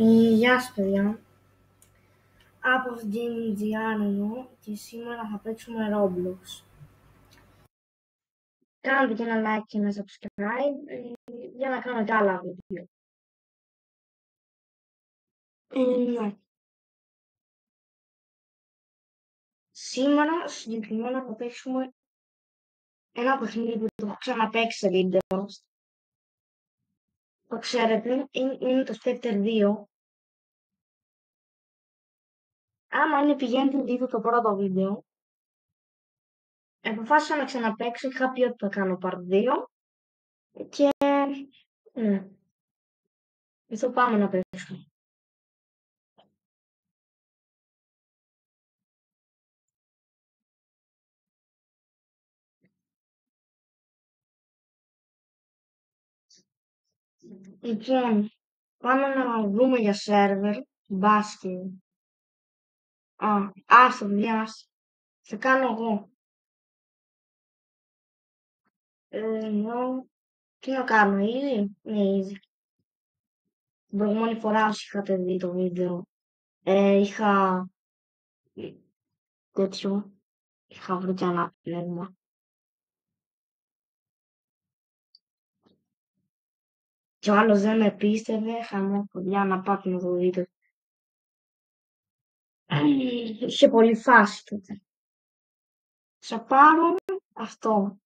Γεια σας παιδιά, από Gaming GR και σήμερα θα παίξουμε Roblox. Κάντε και ένα like και ένα subscribe για να κάνω και άλλα βίντεο. Ναι. Σήμερα συγκεκριμένα θα παίξουμε ένα παιχνίδι που το έχω ξαναπαίξει σε βίντεο. Το ξέρετε, είναι το Spectre 2. Άμα είναι πηγαίνετε δείτε το πρώτο βίντεο. Αποφάσισα να ξαναπαίξω, είχα πει ότι θα κάνω part 2 και ναι, εδώ πάμε να παίξουμε. Λοιπόν, πάμε να δούμε για σερβερ, μπάσκετ. Άστο παιδιά, θα κάνω εγώ. Τι να κάνω, ήδη, ναι, ήδη. Την προηγούμενη φορά όσοι είχατε δει το βίντεο, είχα τέτοιο, είχα βρει κι ένα πνεύμα. Και ο άλλος δεν με πίστευε, χαμό παιδιά να πάτε να το δείτε. Είχε πολύ φάση τότε. Θα πάρω αυτό.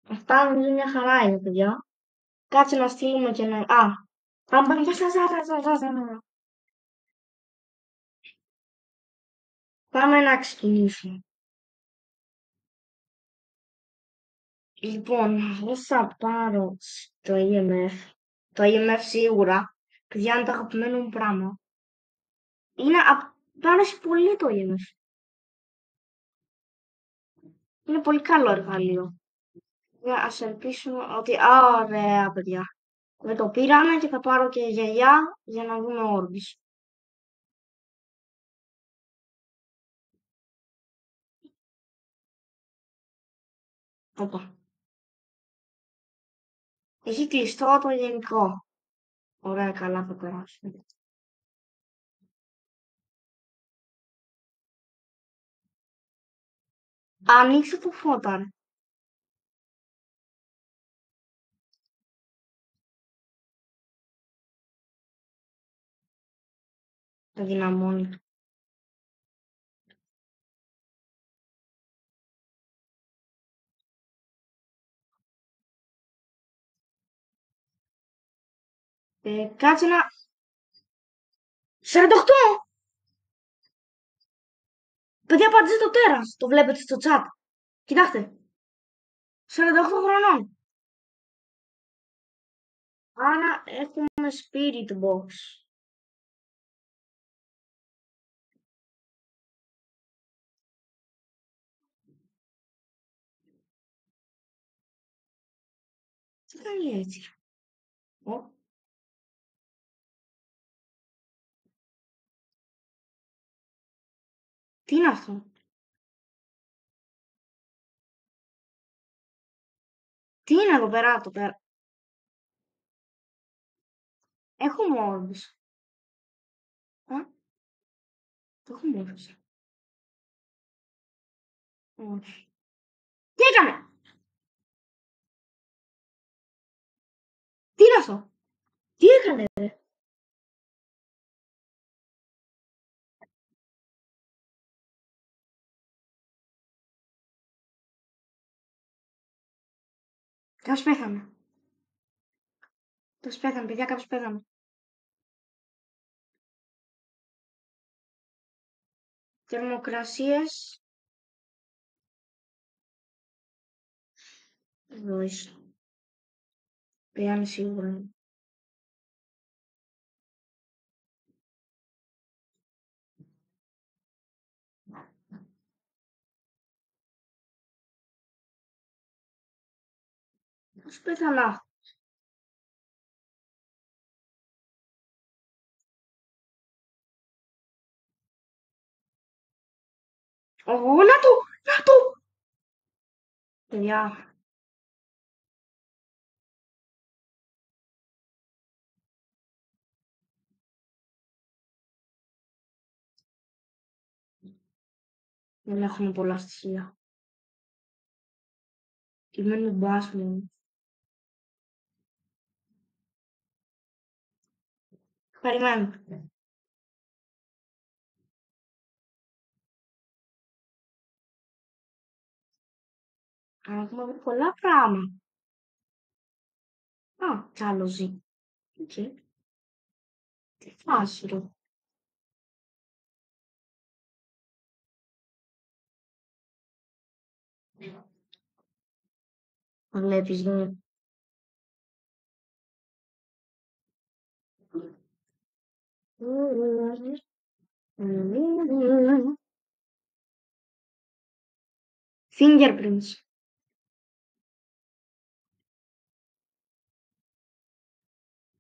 Αυτά νομίζω μια χαρά είναι παιδιά. Κάτσε να στείλουμε και να... πάμε. Πάμε να ξεκινήσουμε. Λοιπόν, εγώ θα πάρω το EMF. Το EMF σίγουρα. Παιδιά είναι το αγαπημένο μου πράγμα. Μ' αρέσει πολύ το EMF. Είναι πολύ καλό εργαλείο. Ας ελπίσουμε ότι... ωραία παιδιά. Δεν το πήραμε και θα πάρω και γιαγιά για να δούμε όρμπις. Όπα. Έχει κλειστό το γενικό. Ωραία, καλά θα περάσουμε. Ανοίξτε το φώτα. Το δυναμώνει. Κάτσε να... 48! Παιδιά πατήστε το τέρας. Το βλέπετε στο chat. Κοιτάξτε. 48 χρονών. Άρα έχουμε spirit box. Τι κάνει έτσι. Τι είναι αυτό. Τι είναι εδώ πέρα, το πέρα. Έχουμε orbs. Το έχουμε orbs. Όχι. Τι έκανε. Τι είναι αυτό. Τι έκανε ρε. Κάποιος πέθανε. Κάποιος πέθανε, παιδιά, κάποιος πέθανε. Θερμοκρασίες. Εδώ είσαι. Παιδιά, είμαι σίγουρη. Πώς πέθανα. Να το, να το. Παιδιά. Δεν έχουμε πολλά στοιχεία. Κειμένο μπας μου. Περιμένω. Έχουμε πολλά πράγματα. Α, κι άλλο ζει. Εκεί. Τι φάση, ρε. Βλέπεις, ναι. Fingerprints.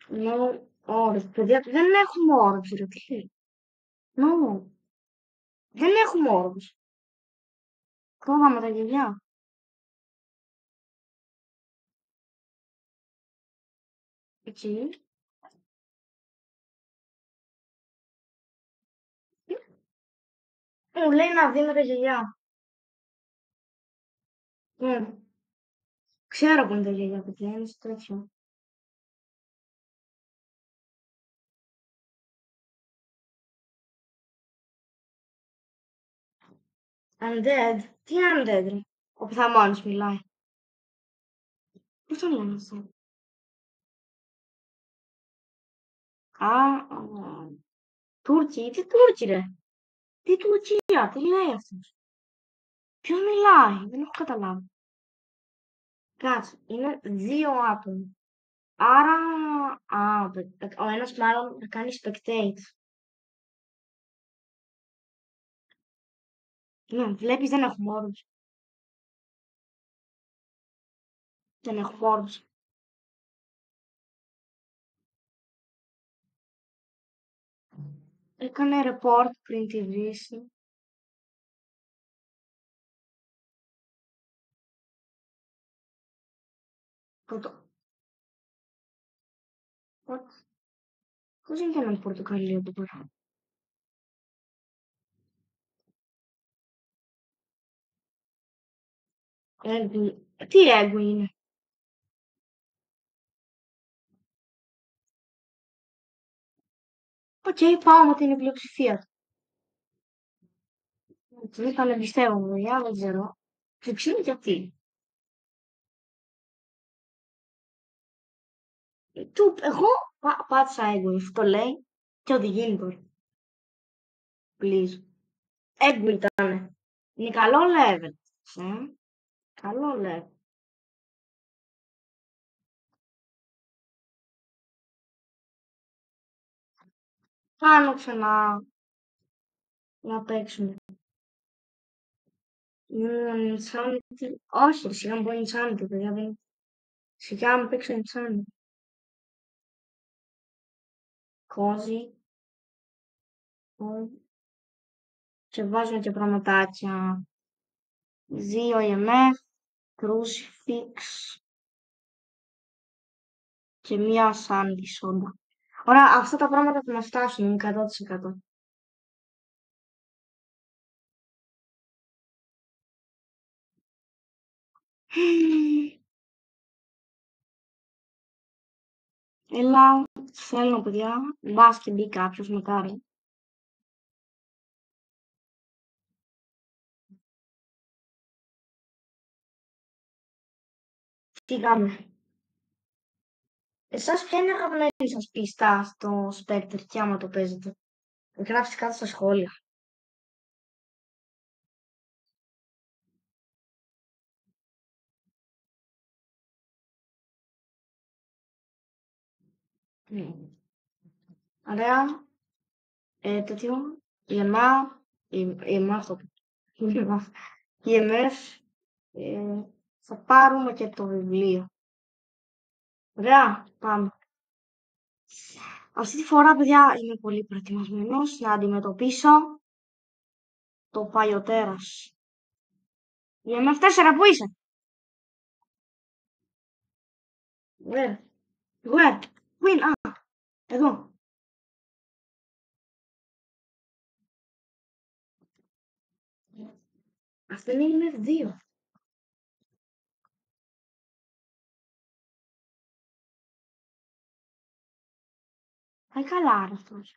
No, όρους. Παιδιά, δεν έχουμε όρους, ρε. Τι λέει. No, δεν έχουμε όρους. Τώρα με τα γελιά. Εκεί. Μου λέει να δει με τα γελιά. Ξέρω που είναι τα γελιά, παιδιά. Είναι στο τέτοιο. Undead. Τι undead, ρε. Ο πιθαμόνος μιλάει. Πώς το λένε αυτό. Α, Τούρκοι. Τι Τούρκοι, ρε. Τι Τουρκία, τι λέει αυτός. Ποιος μιλάει, δεν έχω καταλάβει. Κάτσε, είναι δύο άτομα. Άρα, ο ένας μάλλον θα κάνει spectate. Ναι, βλέπεις δεν έχουμε όρους. Δεν έχουμε όρους. Έκανε report πριν τη βρύση. Πρωτο... Πώς είναι ένα Πορτοκαλί εδώ πέρα. Τι έγκου είναι. Οκ, πάω με την πλειοψηφία του. Δεν θα εμπιστεύομαι, παιδιά, δεν ξέρω. Δεν ξέρω γιατί. Εγώ πάτησα έγκου, αυτό το λέει και οδηγεί είναι. Please. Έγκου ήτανε. Είναι καλό level. Καλό level. Κάνω ξανά να παίξουμε. Insanity. Όχι, σιγά μου πω Insanity, παιδιά. Σιγά μου παίξω Insanity. Cozy. Και βάζουμε και πραγματάκια. 2 EMF. Crucifix. Και μία Sandy σόντα. Ωραία, αυτά τα πράγματα θα μας φτάσουν, είναι 100%. Έλα, θέλω παιδιά, μπας και μπει κάποιος μακάρι. Τι κάνουμε. Εσάς ποια είναι η αγαπημένη σας πίστα στο Spectre και άμα το παίζετε. Γράψτε κάτω στα σχόλια. Ωραία. Τέτοιο. EMF. Θα πάρουμε και το βιβλίο. Ωραία, πάμε. Αυτή τη φορά, παιδιά, είμαι πολύ προετοιμασμένος να αντιμετωπίσω το παλιωτέρας. EMF 4, πού είσαι? Where? Πού είναι? Α, εδώ. Αυτό είναι F2. Πάει καλά άρα αυτός.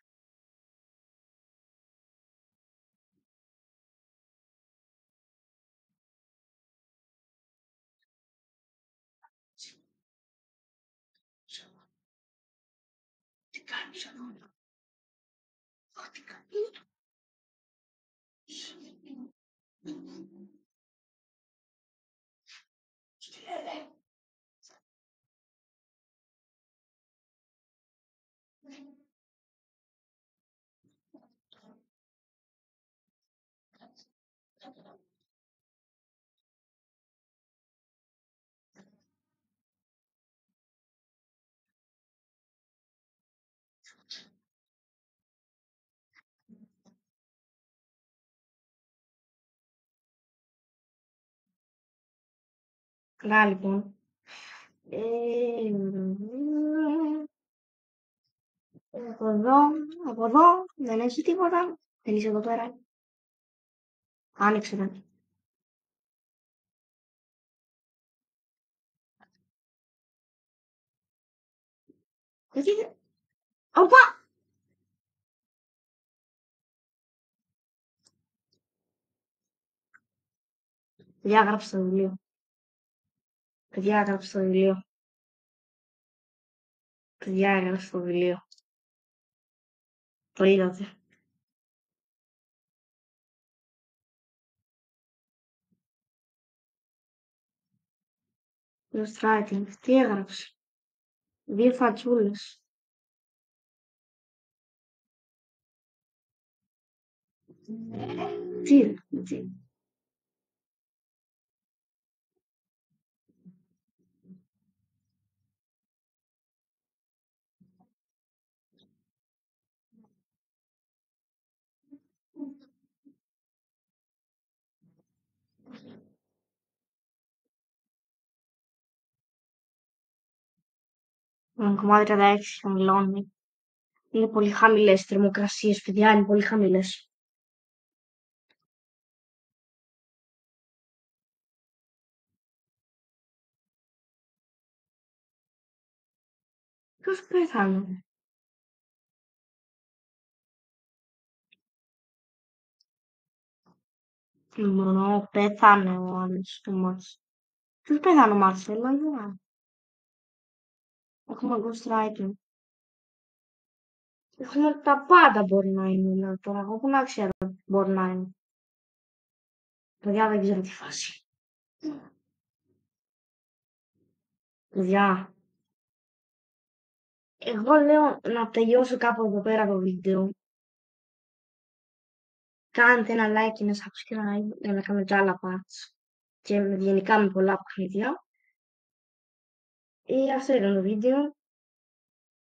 Τι κάνεις εδώ? Τι κάνεις? Καλά λοιπόν. Από εδώ δεν έχει τίποτα. Δεν είσαι εδώ πέρα. Άνοιξε τον. Γιατί δεν... Οπα! Παιδιά, έγραψε το βιβλίο. Παιδιά, έγραψε το βιβλίο. Παιδιά, έγραψε το βιβλίο. Το είδατε. Ghostwriting. Τι έγραψε? 2 φατσούλες. Τι. Κομμάτι 36 χαμηλώνει. Είναι πολύ χαμηλές οι θερμοκρασίες, παιδιά, είναι πολύ χαμηλές. Ποιος πέθανε? Μόνο πέθανε ο άλλος του Μάρς. Ποιος πέθανε ο Μάρσελ, αλλά έχουμε ghostwriting. Έχουμε τα πάντα μπορεί να είναι τώρα. Εγώ που να ξέρω μπορεί να είναι. Παιδιά, δεν ξέρω τι φάση. Παιδιά, εγώ λέω να τελειώσω κάπου εδώ πέρα το βίντεο. Κάντε ένα like και ένα subscribe για να κάνετε άλλα parts. Και γενικά με πολλά παιχνίδια. Αυτό ήταν το βίντεο.